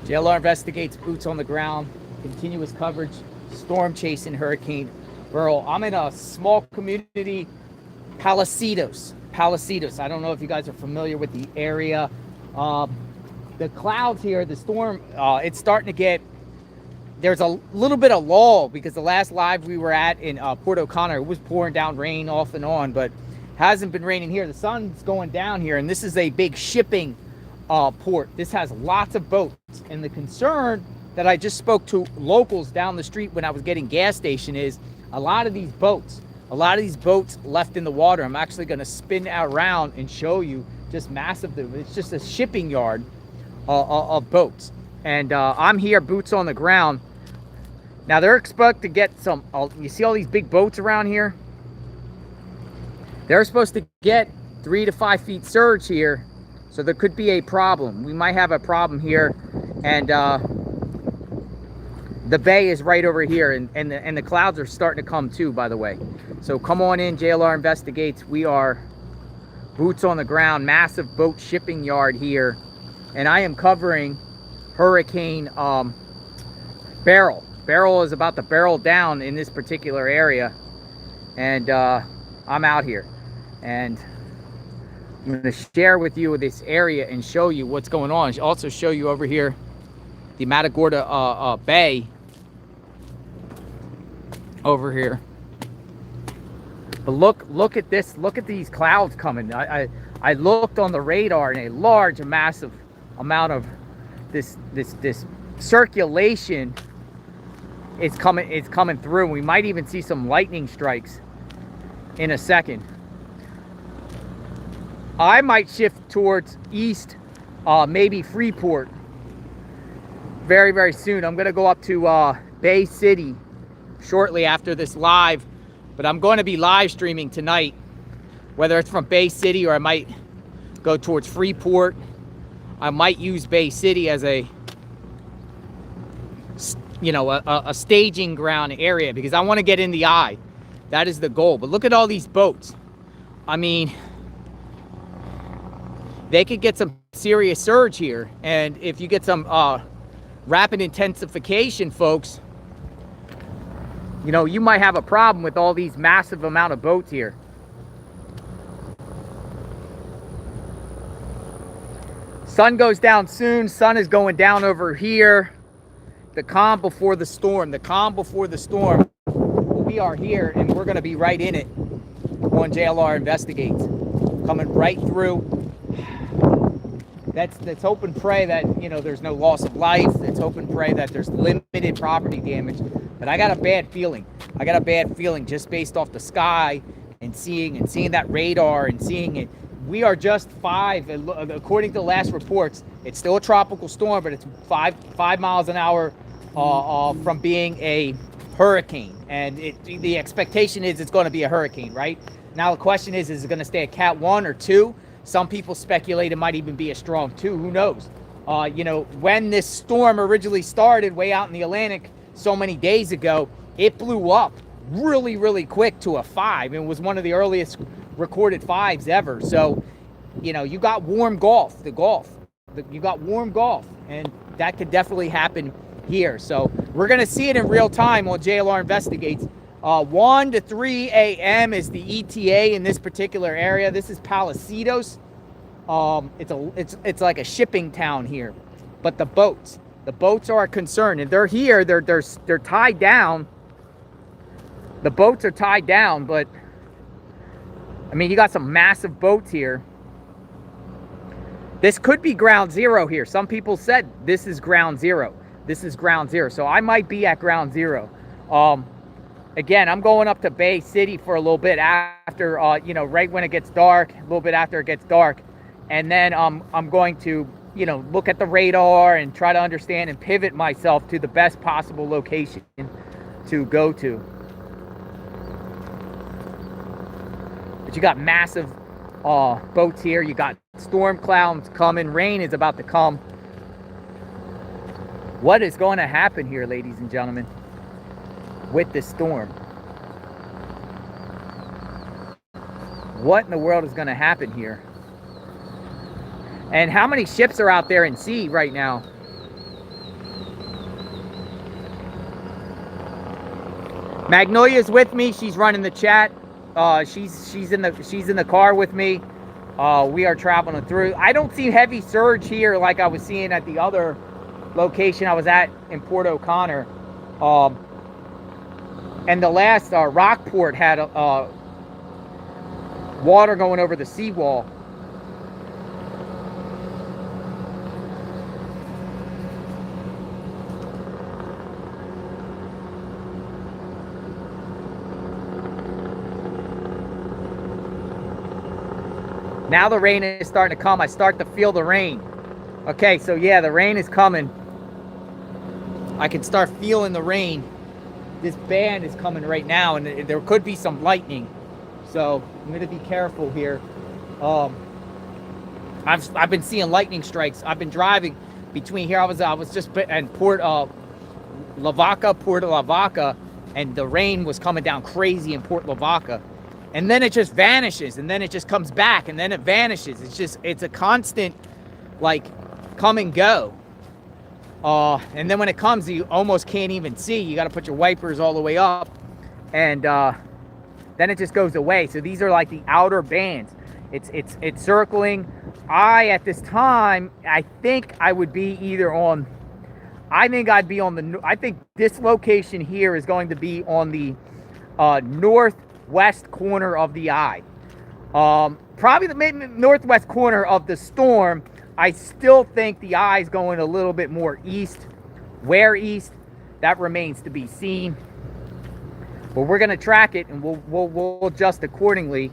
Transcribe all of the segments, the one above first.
JLR investigates, boots on the ground, continuous coverage, storm chasing Hurricane Beryl. I'm in a small community, Palacios. Palacios. I don't know if you guys are familiar with the area. The clouds here, the storm, it's starting to get, there's a little bit of lull because the last live we were at in Port O'Connor, it was pouring down rain off and on, but hasn't been raining here. The sun's going down here, and this is a big shipping port. This has lots of boats, and the concern that I just spoke to locals down the street when I was getting gas station is a lot of these boats left in the water. I'm actually going to spin around and show you just massive. It's just a shipping yard of boats, and I'm here, boots on the ground. Now they're expected to get some, you see all these big boats around here? They're supposed to get 3 to 5 feet surge here, so there could be a problem. We might have a problem here, and the bay is right over here, and the clouds are starting to come too, by the way. So come on in, JLR Investigates. We are boots on the ground, massive boat shipping yard here, and I am covering Hurricane Beryl. Beryl is about to barrel down in this particular area, and I'm out here, and I'm going to share with you this area and show you what's going on. Also show you over here the Matagorda Bay over here. But look at this. Look at these clouds coming. I looked on the radar, and a large, massive amount of this circulation is coming through. We might even see some lightning strikes in a second. I might shift towards east, maybe Freeport very, very soon. I'm going to go up to Bay City shortly after this live, but I'm going to be live streaming tonight, whether it's from Bay City or I might go towards Freeport. I might use Bay City as a staging ground area because I want to get in the eye. That is the goal. But look at all these boats. I mean, they could get some serious surge here, and if you get some rapid intensification, folks, you might have a problem with all these massive amount of boats here. Sun goes down soon. Sun is going down over here. The calm before the storm. The calm before the storm. We are here, and we're going to be right in it on JLR Investigates. Coming right through. Let's hope and pray that, there's no loss of life. Let's hope and pray that there's limited property damage. But I got a bad feeling. I got a bad feeling just based off the sky and seeing that radar and seeing it. We are just 5, according to the last reports. It's still a tropical storm, but it's 5 miles an hour from being a hurricane. And the expectation is it's going to be a hurricane, right? Now the question is it going to stay a Cat 1 or 2? Some people speculate it might even be a strong 2. Who knows? When this storm originally started way out in the Atlantic so many days ago, it blew up really, really quick to a 5. It was one of the earliest recorded 5s ever. So, you got warm Gulf, you got warm Gulf, and that could definitely happen here. So we're going to see it in real time on JLR Investigates. 1 to 3 a.m. is the ETA in this particular area. This is Palacios. It's like a shipping town here, but the boats are a concern, and they're here. They're tied down. The boats are tied down, but I mean, you got some massive boats here. This could be ground zero here. Some people said this is ground zero. This is ground zero. So I might be at ground zero. Again, I'm going up to Bay City for a little bit after, right when it gets dark, a little bit after it gets dark. And then I'm going to, look at the radar and try to understand and pivot myself to the best possible location to go to. But you got massive boats here. You got storm clouds coming. Rain is about to come. What is going to happen here, ladies and gentlemen, with this storm? What in the world is going to happen here? And how many ships are out there in sea right now? Magnolia's with me. She's running the chat. She's in the car with me. We are traveling through. I don't see heavy surge here like I was seeing at the other location I was at in Port O'Connor. And the last Rockport had water going over the seawall. Now the rain is starting to come. I start to feel the rain. Okay, so yeah, the rain is coming. I can start feeling the rain. This band is coming right now, and there could be some lightning. So I'm going to be careful here. I've been seeing lightning strikes. I've been driving between here. I was just in Port Lavaca, and the rain was coming down crazy in Port Lavaca. And then it just vanishes, and then it just comes back, and then it vanishes. It's a constant, like, come and go. And then when it comes, you almost can't even see. You got to put your wipers all the way up, and then it just goes away. So these are like the outer bands. It's circling. At this time, I think I would be either on. I think I'd be on the. I think this location here is going to be on the northwest corner of the eye. Probably the northwest corner of the storm. I still think the eye is going a little bit more east. Where east? That remains to be seen. But we're going to track it, and we'll adjust accordingly.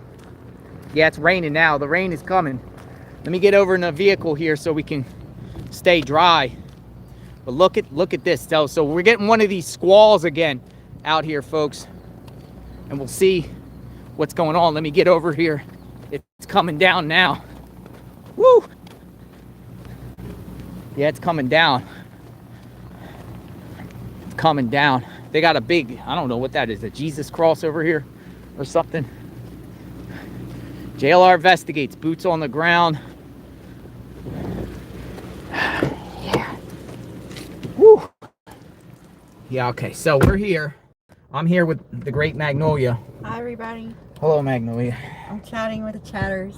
Yeah, it's raining now. The rain is coming. Let me get over in the vehicle here so we can stay dry. But look at this. So we're getting one of these squalls again out here, folks. And we'll see what's going on. Let me get over here. It's coming down now. Woo! Yeah, it's coming down. It's coming down. They got a big, I don't know what that is, a Jesus cross over here or something. JLR investigates, boots on the ground. Yeah. Woo! Yeah, okay, so we're here. I'm here with the great Magnolia. Hi, everybody. Hello, Magnolia. I'm chatting with the chatters.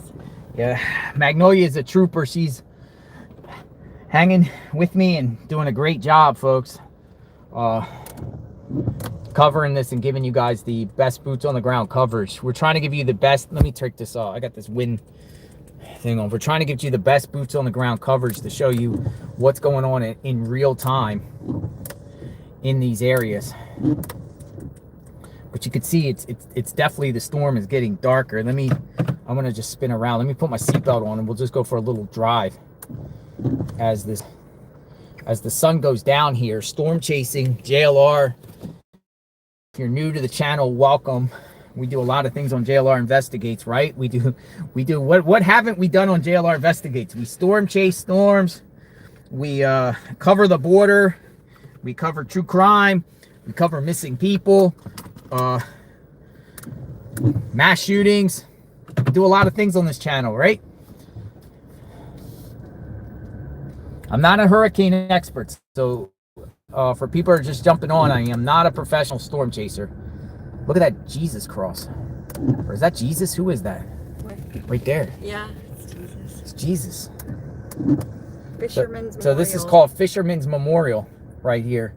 Yeah, Magnolia is a trooper. She's hanging with me and doing a great job, folks. Covering this and giving you guys the best boots on the ground coverage. We're trying to give you the best. Let me take this off. I got this wind thing on. We're trying to give you the best boots on the ground coverage to show you what's going on in real time in these areas. But you can see it's definitely, the storm is getting darker. I'm gonna just spin around. Let me put my seatbelt on and we'll just go for a little drive as the sun goes down here. Storm chasing JLR. If you're new to the channel, welcome. We do a lot of things on JLR Investigates, right? We do what haven't we done on JLR Investigates? We storm chase storms. We cover the border. We cover true crime. We cover missing people. Mass shootings. We do a lot of things on this channel, right? I'm not a hurricane expert, so for people who are just jumping on, I am not a professional storm chaser. Look at that Jesus cross. Or is that Jesus? Who is that? Where? Right there. Yeah, it's Jesus. It's Jesus. Fisherman's Memorial. So this is called Fisherman's Memorial right here.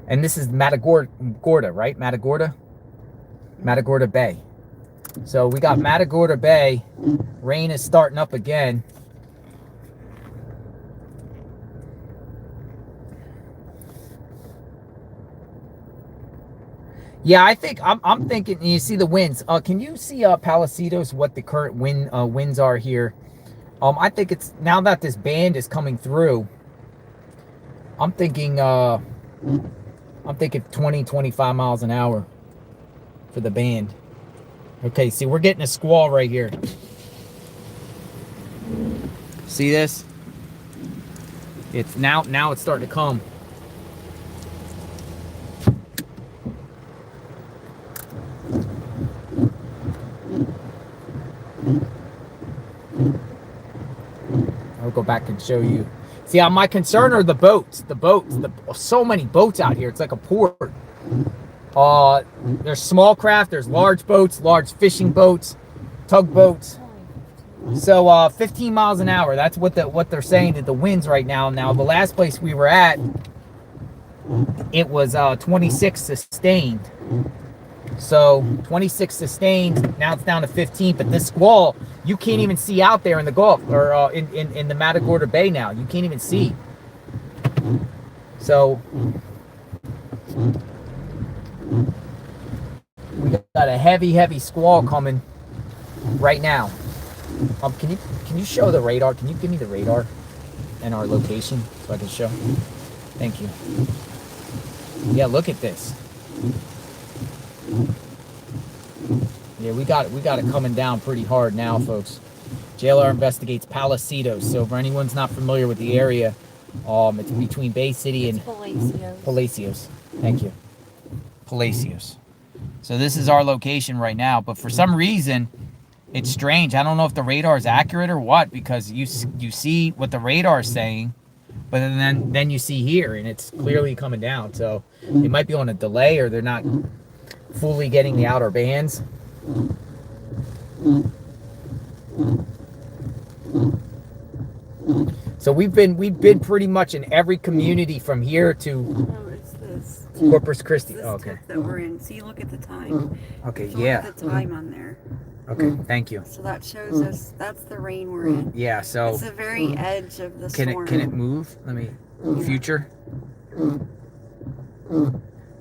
And this is Matagorda, right? Matagorda Bay. So we got Matagorda Bay. Rain is starting up again. Yeah, I think I'm thinking. You see the winds. Can you see Palacios? What the current winds are here? I think it's now that this band is coming through. I'm thinking 20-25 miles an hour for the band. Okay, see, we're getting a squall right here. See this? It's now it's starting to come. I'll go back and show you. See, my concern are the boats. So many boats out here. It's like a port. There's small craft, there's large boats, large fishing boats, tugboats. So 15 miles an hour. That's what they're saying that the winds right now. Now the last place we were at, it was 26 sustained. So 26 sustained. Now it's down to 15. But this squall, you can't even see out there in the Gulf or in the Matagorda Bay now. You can't even see. So we got a heavy squall coming right now. Can you show the radar? Can you give me the radar and our location so I can show? Thank you. Yeah, look at this. Yeah, we got it coming down pretty hard now, folks. JLR investigates Palacios. So for anyone's not familiar with the area, it's between Bay City and Palacios. Thank you. Palacios. So this is our location right now, but for some reason it's strange. I don't know if the radar is accurate or what, because you see what the radar is saying, but then you see here and it's clearly coming down. So it might be on a delay, or they're not fully getting the outer bands. So we've been pretty much in every community from here to Corpus Christi. This oh, okay. that we're in. See, look at the time. Okay, So yeah. look at the time on there. Okay, thank you. So that shows us that's the rain we're in. Yeah, so It's the very edge of the storm. can it move? Let me future.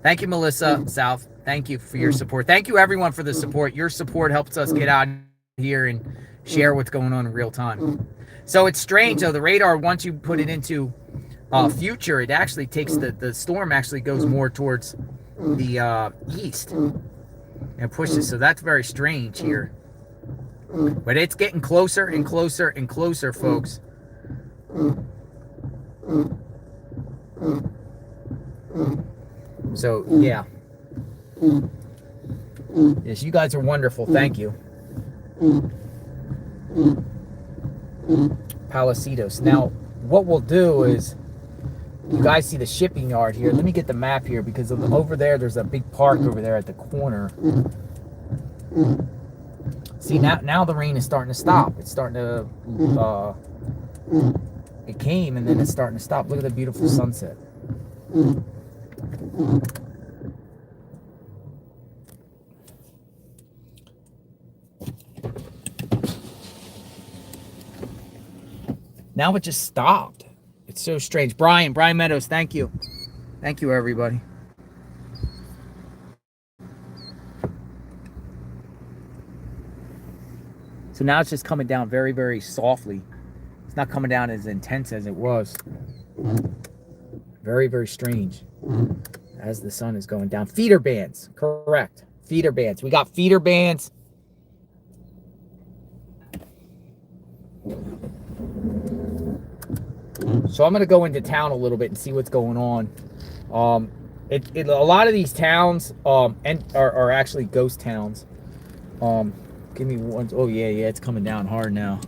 Thank you, Melissa South. Thank you for your support. Thank you everyone for the support. Your support helps us get out here and share what's going on in real time. So it's strange though, the radar, once you put it into future, it actually takes the storm actually goes more towards the east and pushes. So that's very strange here. But it's getting closer and closer and closer, folks. So yeah. Yes, you guys are wonderful. Thank you. Palacios. Now, what we'll do is, you guys see the shipping yard here. Let me get the map here, because over there's a big park over there at the corner. See, now the rain is starting to stop. It's starting to, it came and then it's starting to stop. Look at the beautiful sunset. Now it just stopped. It's so strange. Brian Meadows, thank you. Thank you, everybody. So now it's just coming down very, very softly. It's not coming down as intense as it was. Very, very strange. As the sun is going down. Feeder bands, correct. Feeder bands. We got feeder bands. So I'm going to go into town a little bit and see what's going on. A lot of these towns are actually ghost towns. Give me one. Oh, yeah, it's coming down hard now.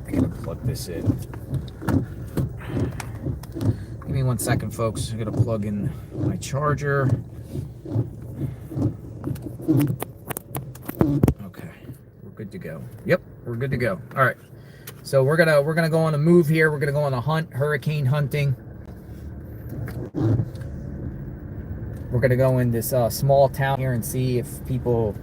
I'm going to plug this in. Give me 1 second, folks. I'm going to plug in my charger. Okay. Good to go. Yep, we're good to go. All right, so we're gonna go on a move here. We're gonna go on a hunt, hurricane hunting. We're gonna go in this small town here and see if people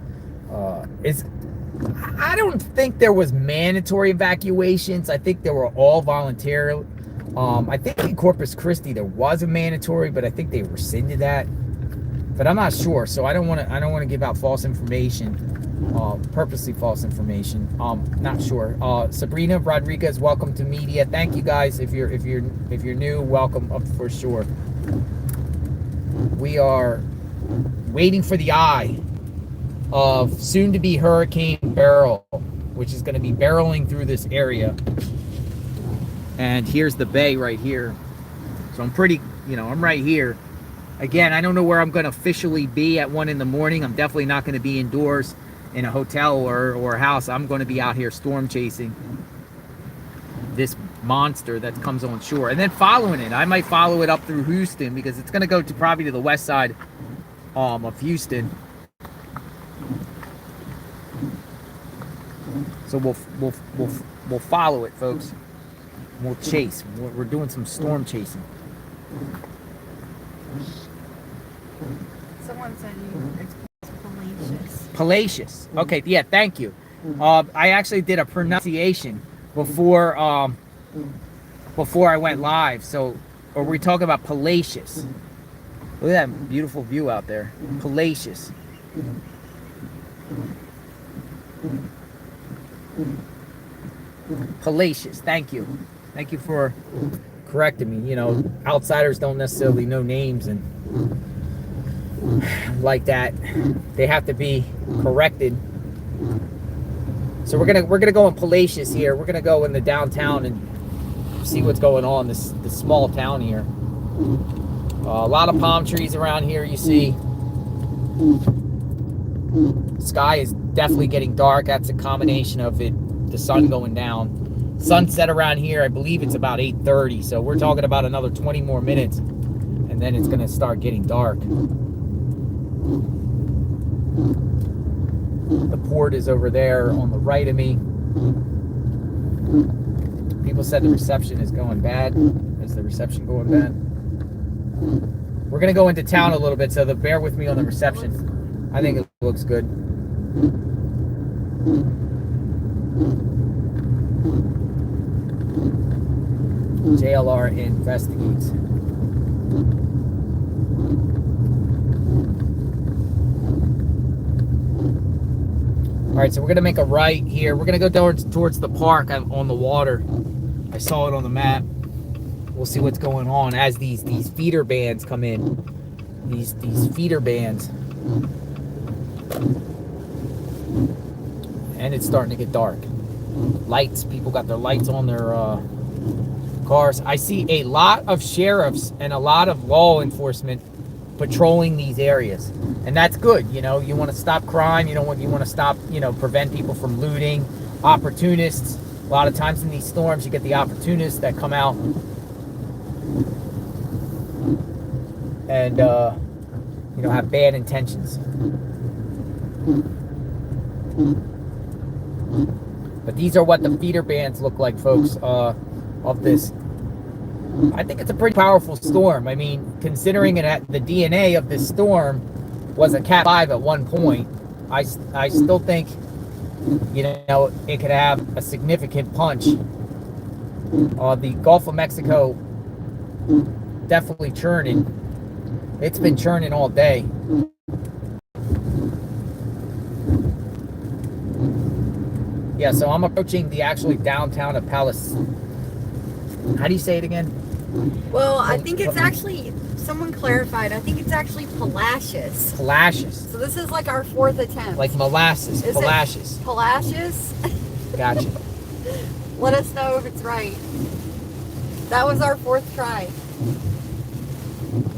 I don't think there was mandatory evacuations. I think they were all voluntary. I think in Corpus Christi there was a mandatory, but I think they rescinded that. But I'm not sure, so I don't want to give out false information. Purposely false information. Not sure. Sabrina Rodriguez, welcome to media. Thank you guys. If you're new, welcome up for sure. We are waiting for the eye of soon-to-be Hurricane Beryl, which is going to be barreling through this area. And here's the bay right here. So I'm pretty, I'm right here. Again, I don't know where I'm going to officially be at 1 in the morning. I'm definitely not going to be indoors in a hotel or a house. I'm going to be out here storm chasing this monster that comes on shore, and then following it. I might follow it up through Houston, because it's going to go to probably to the west side of Houston. So we'll follow it, folks. We'll chase. We're doing some storm chasing. Someone said it's Palacios. Palacios. Okay, yeah, thank you. I actually did a pronunciation before I went live. So, or we talk about Palacios. Look at that beautiful view out there. Palacios. Palacios. Thank you. Thank you for correcting me. You know, outsiders don't necessarily know names and like that. They have to be corrected. So we're gonna go in Palacios here. We're gonna go in the downtown and see what's going on. This small town here. A lot of palm trees around here. You see, sky is definitely getting dark. That's a combination of the sun going down. Sunset around here, I believe it's about 8:30. So we're talking about another 20 more minutes, and then it's gonna start getting dark. The port is over there on the right of me. People said the reception is going bad. Is the reception going bad? We're gonna go into town a little bit, so bear with me on the reception. I think it looks good. JLR investigates. All right, so we're gonna make a right here. We're gonna go towards the park on the water. I saw it on the map. We'll see what's going on as these feeder bands come in. These feeder bands, and it's starting to get dark. Lights. People got their lights on their cars. I see a lot of sheriffs and a lot of law enforcement patrolling these areas, and that's good. You know, you want to stop crime. You want to stop, prevent people from looting. Opportunists. A lot of times in these storms, you get the opportunists that come out and have bad intentions. But these are what the feeder bands look like, folks, of this. I think it's a pretty powerful storm. I mean, considering the DNA of this storm was a Cat 5 at one point, I still think, it could have a significant punch. The Gulf of Mexico definitely churning. It's been churning all day. Yeah, so I'm approaching the actually downtown of Palace. How do you say it again? Well, I think it's actually, someone clarified, I think it's actually Palacios. Palacios. So this is like our fourth attempt. Like molasses. Is Palacios. it Palacios? Gotcha. Let us know if it's right. That was our fourth try.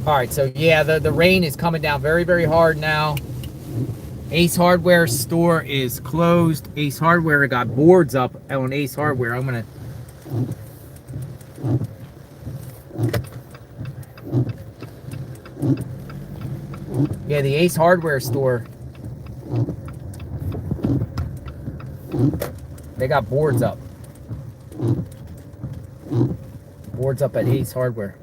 All right, so yeah, the rain is coming down very, very hard now. Ace Hardware store is closed. Ace Hardware got boards up on Ace Hardware. I'm gonna the Ace Hardware store, they got boards up. Boards up at Ace Hardware.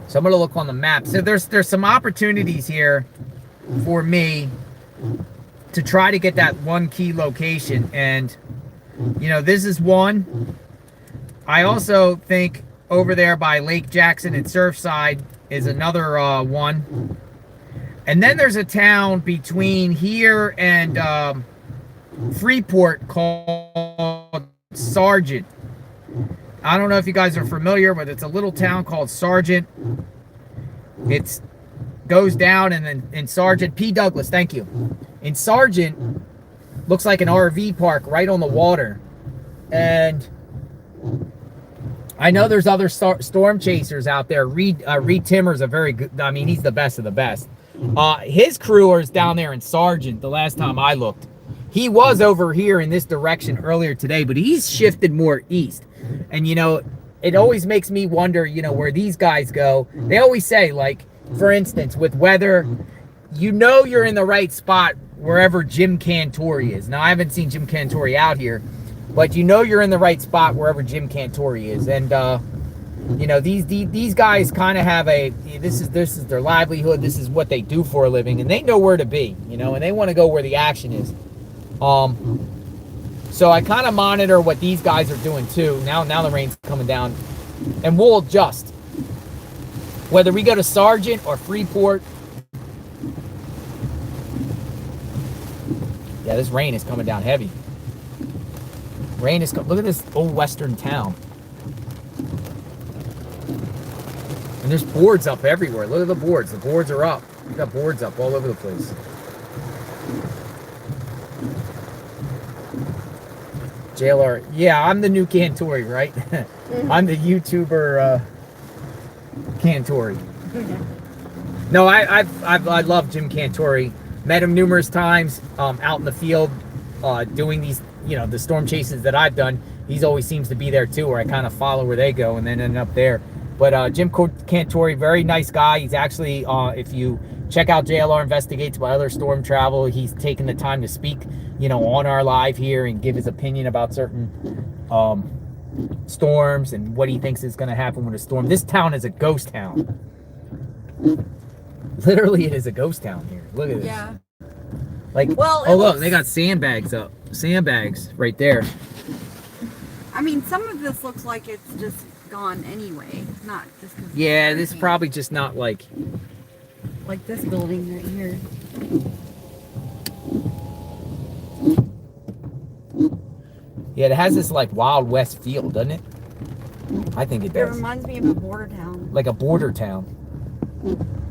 So I'm gonna look on the map. So there's some opportunities here for me to try to get that one key location, and this is one. I also think over there by Lake Jackson and Surfside is another one, and then there's a town between here and Freeport called Sargent. I don't know if you guys are familiar, but it's a little town called Sargent. It goes down, and then in Sargent, P. Douglas, thank you. In Sargent, looks like an RV park right on the water. and I know there's other storm chasers out there. Reed Timmer's a very good, I mean, he's the best of the best. His crew is down there in Sargent the last time I looked. He was over here in this direction earlier today, but he's shifted more east. And, you know, it always makes me wonder, you know, where these guys go. They always say, like, for instance, with weather, you know you're in the right spot wherever Jim Cantori is. Now, I haven't seen Jim Cantori out here, but you know you're in the right spot wherever Jim Cantori is. And, you know, these guys kind of have this is their livelihood. This is what they do for a living, and they know where to be, you know, and they want to go where the action is. So I kind of monitor what these guys are doing too. Now the rain's coming down, and we'll adjust. Whether we go to Sargent or Freeport. Yeah, this rain is coming down heavy. Rain is look at this old western town. And there's boards up everywhere. Look at the boards. The boards are up. We got boards up all over the place. JLR. Yeah, I'm the new Cantori, right? I'm the YouTuber Cantori. No, I love Jim Cantori. Met him numerous times out in the field doing these, you know, the storm chases that I've done. He's always seems to be there too, where I kind of follow where they go and then end up there. But Jim Cantori, very nice guy. He's actually, if you check out JLR Investigates, my other storm travel, he's taken the time to speak, you know, on our live here and give his opinion about certain storms and what he thinks is going to happen with a storm. This town is a ghost town. Literally, it is a ghost town here. Look at this. Yeah. Like, well, oh look, they got sandbags up. Sandbags right there. I mean, some of this looks like it's just gone anyway. Not just because. Yeah, this is probably just not like this building right here. Yeah, it has this like Wild West feel, doesn't it? I think it does. It reminds me of a border town. Like a border town.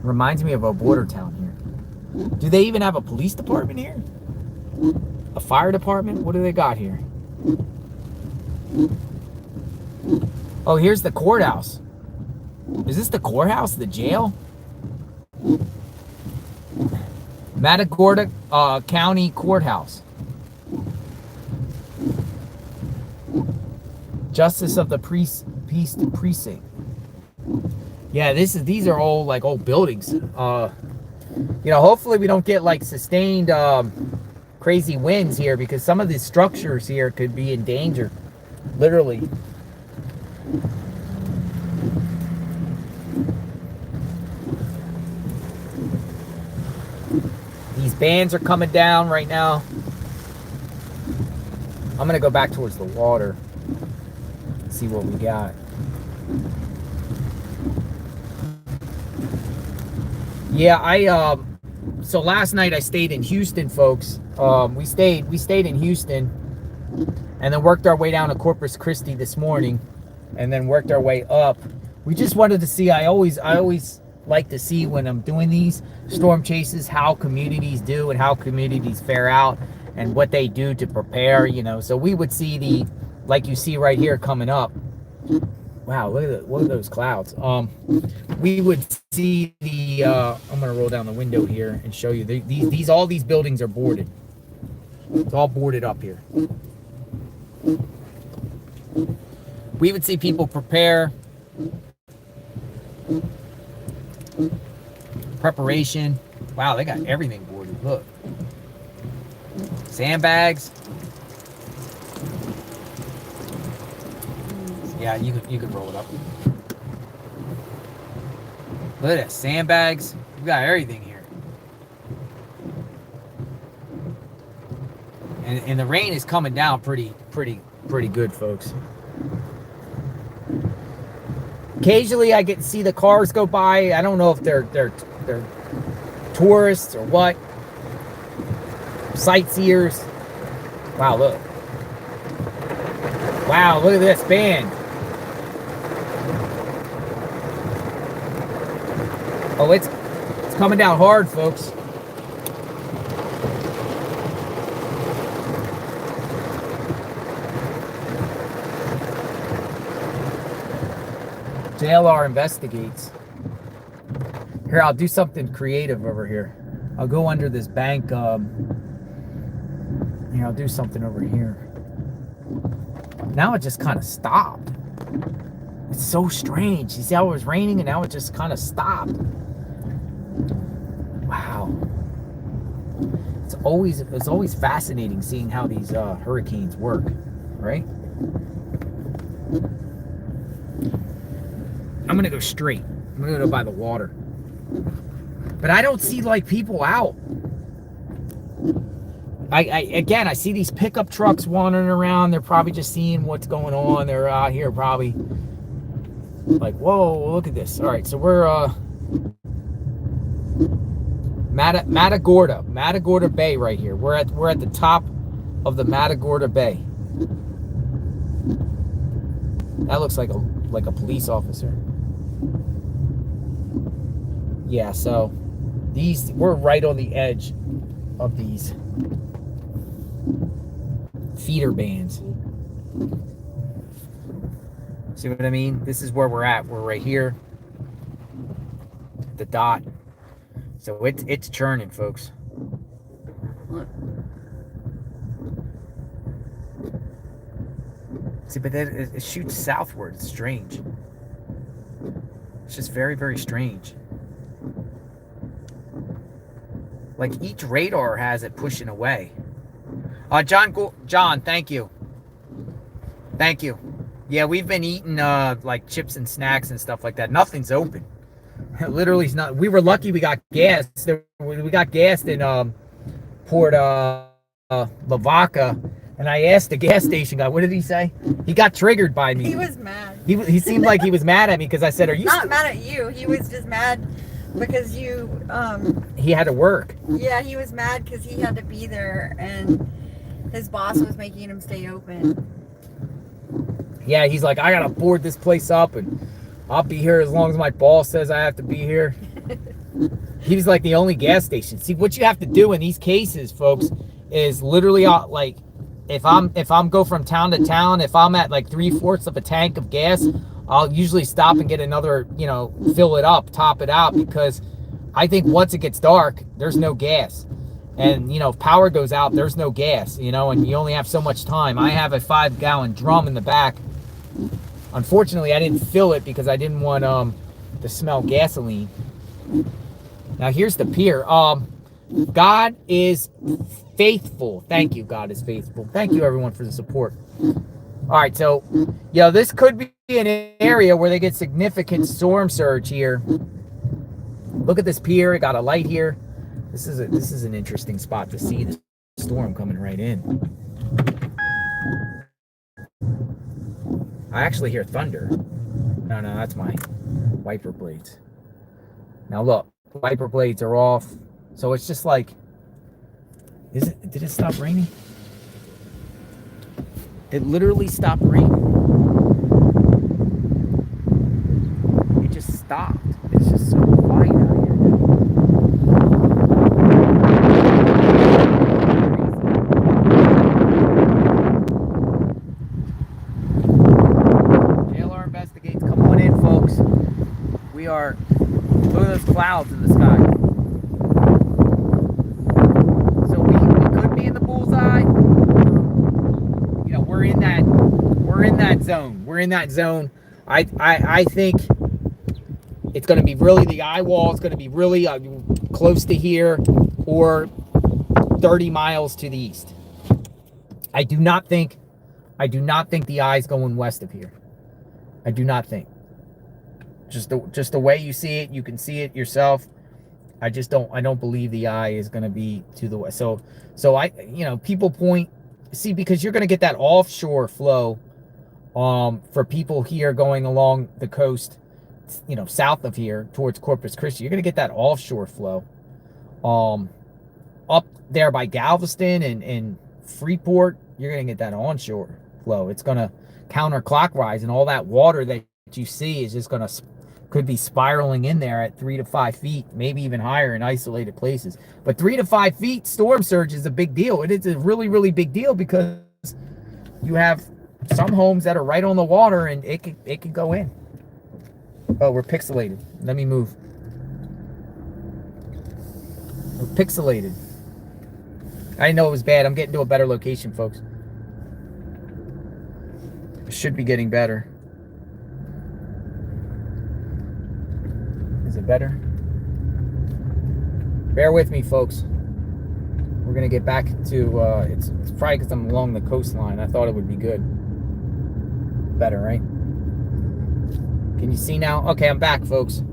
Reminds me of a border town here. Do they even have a police department here? A fire department? What do they got here? Oh, here's the courthouse. Is this the courthouse? The jail? Matagorda County Courthouse. Justice of the Peace Precinct. Yeah, these are all like old buildings. You know, hopefully we don't get like sustained crazy winds here, because some of these structures here could be in danger. Literally. These bands are coming down right now. I'm gonna go back towards the water. See what we got. Yeah, so last night I stayed in Houston, folks. We stayed in Houston, and then worked our way down to Corpus Christi this morning, and then worked our way up. We just wanted to see. I always like to see, when I'm doing these storm chases, how communities do and how communities fare out and what they do to prepare. You know, so we would see like you see right here coming up. Wow, look at those clouds. We would see I'm gonna roll down the window here and show you all these buildings are boarded. It's all boarded up here. We would see people prepare. Preparation. Wow, they got everything boarded. Look. Sandbags. Yeah, you could roll it up. Look at that, sandbags. We got everything here. And the rain is coming down pretty good, folks. Occasionally I get to see the cars go by. I don't know if they're tourists or what. Sightseers. Wow, look. Wow, look at this band. Oh, it's coming down hard, folks. JLR investigates. Here, I'll do something creative over here. I'll go under this bank. I'll do something over here. Now it just kind of stopped. It's so strange. You see how it was raining and now it just kind of stopped. Wow. It's always fascinating seeing how these hurricanes work, right? I'm gonna go straight. I'm gonna go by the water. But I don't see like people out. I see these pickup trucks wandering around. They're probably just seeing what's going on. They're out here probably like, whoa, look at this. All right, so we're Matagorda Bay right here. We're at the top of the Matagorda Bay. That looks like a police officer. Yeah, so we're right on the edge of these feeder bands. See what I mean? This is where we're at. We're right here. The dot. So it's churning, folks. Look. See, but then it shoots southward. It's strange. It's just very, very strange. Like each radar has it pushing away. John, thank you. Thank you. Yeah, we've been eating like chips and snacks and stuff like that. Nothing's open. Literally, it's not. We were lucky we got gas. We got gas in Port Lavaca, and I asked the gas station guy, what did he say? He got triggered by me. He was mad. He seemed like he was mad at me because I said, "Are you not mad at you? He was just mad because you." He had to work. Yeah, he was mad because he had to be there, and his boss was making him stay open. Yeah, he's like, I gotta board this place up, and I'll be here as long as my boss says I have to be here. He was like the only gas station. See, what you have to do in these cases, folks, is literally like, if I'm go from town to town, if I'm at like 3/4 of a tank of gas, I'll usually stop and get another, fill it up, top it out, because I think once it gets dark, there's no gas. And, if power goes out, there's no gas, and you only have so much time. I have a 5-gallon drum in the back. Unfortunately, I didn't fill it because I didn't want to smell gasoline. Now, here's the pier. God is faithful. Thank you, God is faithful. Thank you, everyone, for the support. All right, so, this could be an area where they get significant storm surge here. Look at this pier. It got a light here. This is an interesting spot to see the storm coming right in. I actually hear thunder. No, that's my wiper blades. Now look, wiper blades are off. So it's just like, did it stop raining? It literally stopped raining. It just stopped. It's just so quiet out here now. Look at those clouds in the sky. So we could be in the bullseye. We're in that zone. We're in that zone. I think it's going to be really the eye wall. It's going to be really close to here or 30 miles to the east. I do not think the eye's going west of here. I do not think. Just the way you see it, you can see it yourself. I don't believe the eye is going to be to the west. So people point, see, because you're going to get that offshore flow for people here going along the coast, south of here towards Corpus Christi. You're going to get that offshore flow up there by Galveston and Freeport. You're going to get that onshore flow. It's going to counterclockwise, and all that water that you see is just going to could be spiraling in there at 3 to 5 feet, maybe even higher in isolated places. But 3 to 5 feet storm surge is a big deal. It is a really, really big deal because you have some homes that are right on the water, and it could go in. Oh, we're pixelated. Let me move. We're pixelated. I didn't know it was bad. I'm getting to a better location, folks. It should be getting better. Is it better? Bear with me, folks. We're going to get back to, it's probably because I'm along the coastline. I thought it would be good. Better, right? Can you see now? Okay, I'm back, folks.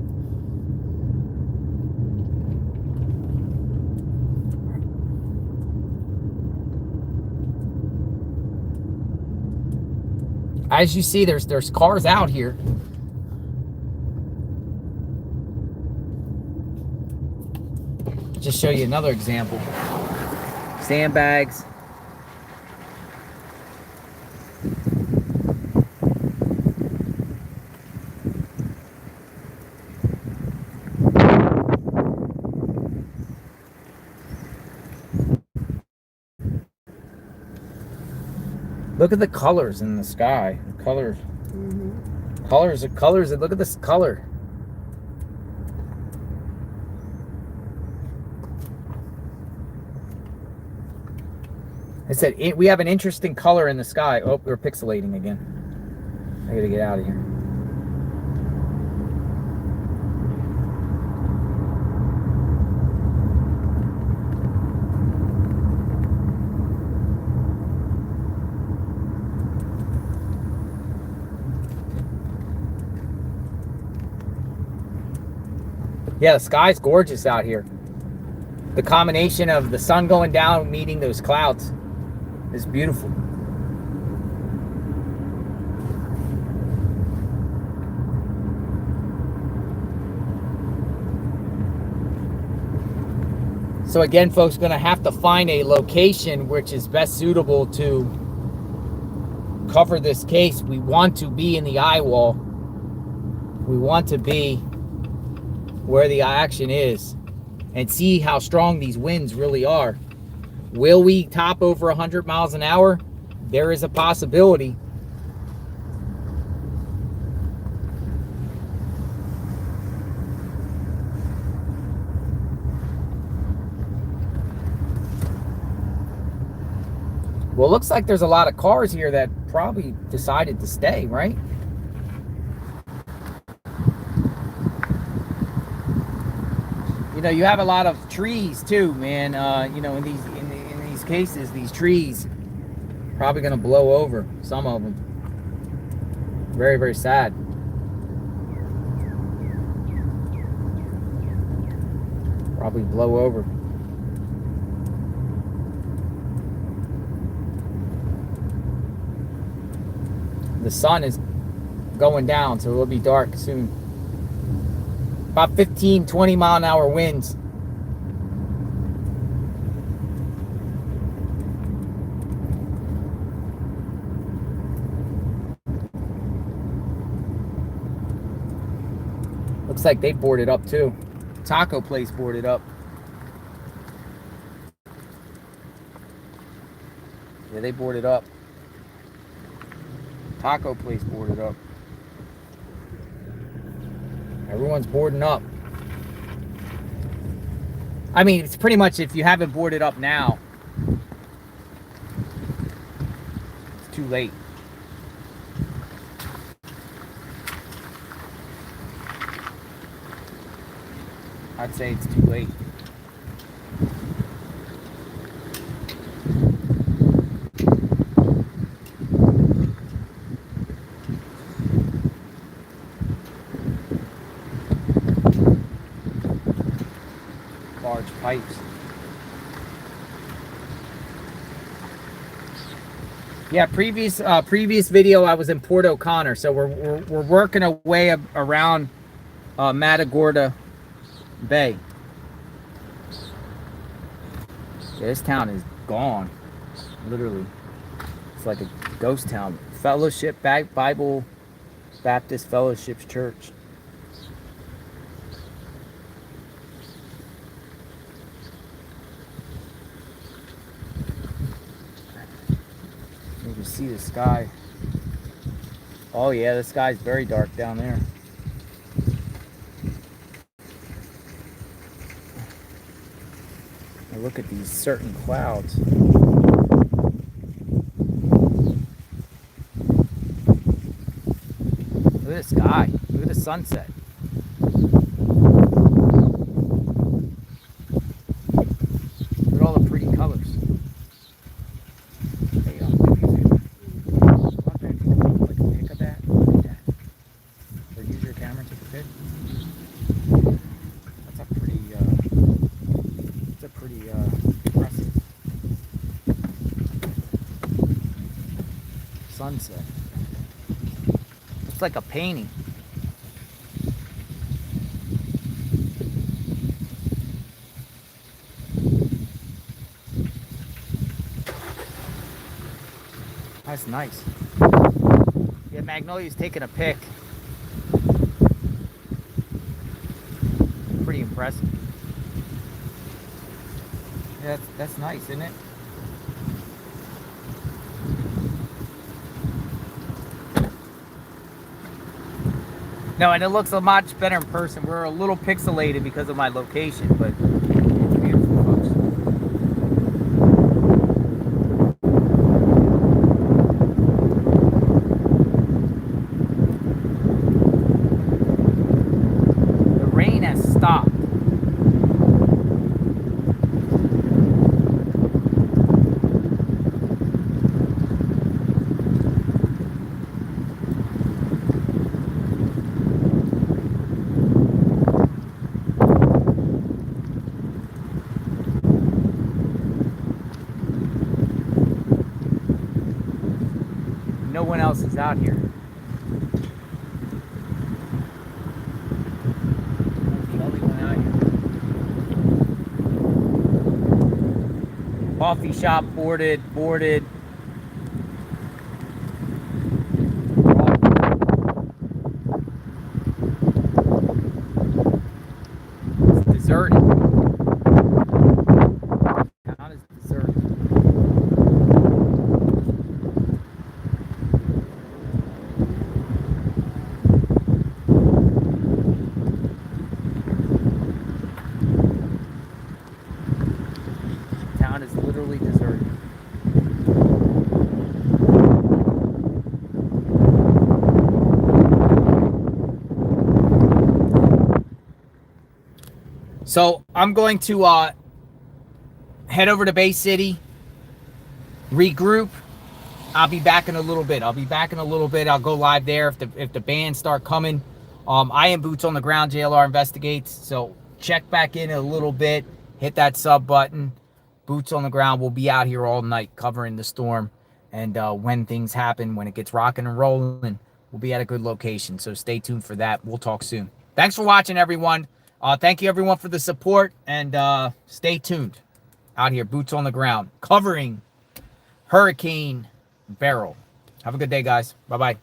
As you see, there's cars out here. Just show you another example. Sandbags. Look at the colors in the sky. The colors. Mm-hmm. Colors. Look at this color. I said we have an interesting color in the sky. Oh, we're pixelating again. I gotta get out of here. Yeah, the sky's gorgeous out here. The combination of the sun going down meeting those clouds is beautiful. So again, folks, going to have to find a location which is best suitable to cover this case. We want to be in the eye wall. We want to be where the action is and see how strong these winds really are. Will we top over 100 miles an hour? There is a possibility. Well, it looks like there's a lot of cars here that probably decided to stay, right? You know, you have a lot of trees too, man. You know, in these cases, these trees probably gonna blow over. Some of them. Very, very sad. Probably blow over. The sun is going down, so it'll be dark soon. About 15, 20 mile an hour winds. Looks like they boarded up too. Taco place boarded up. Yeah, they boarded up. Taco place boarded up. Everyone's boarding up. I mean, it's pretty much if you haven't boarded up now, it's too late. I'd say it's too late. Large pipes. Yeah, previous video I was in Port O'Connor, so we're working our way around Matagorda Bay. Yeah, this town is gone, literally. It's like a ghost town. Fellowship Bible Baptist Fellowship Church. You can see the sky. Oh yeah, the sky's very dark down there. look at these certain clouds. Look at the sky. Look at the sunset. Look at all the pretty colors. There you go. Like a pic of that. Look at that. Or use your camera and take a pic. That's a pretty impressive sunset. Looks like a painting. That's nice. Yeah, Magnolia's taking a pic. Pretty impressive. Yeah, that's nice, isn't it? No, and it looks a much better in person. We're a little pixelated because of my location, but it's beautiful, folks. The rain has stopped. No one else is out here. The only one out here. Coffee shop boarded. It's deserted. Town is deserted. Town is literally deserted. So I'm going to head over to Bay City, regroup. I'll be back in a little bit. I'll go live there if the bands start coming. I am Boots on the Ground, JLR Investigates. So check back in a little bit. Hit that sub button. Boots on the Ground. We'll be out here all night covering the storm. And when things happen, when it gets rocking and rolling, we'll be at a good location. So stay tuned for that. We'll talk soon. Thanks for watching, everyone. Thank you, everyone, for the support. And stay tuned. Out here, Boots on the Ground, covering Hurricane Beryl. Have a good day, guys. Bye-bye.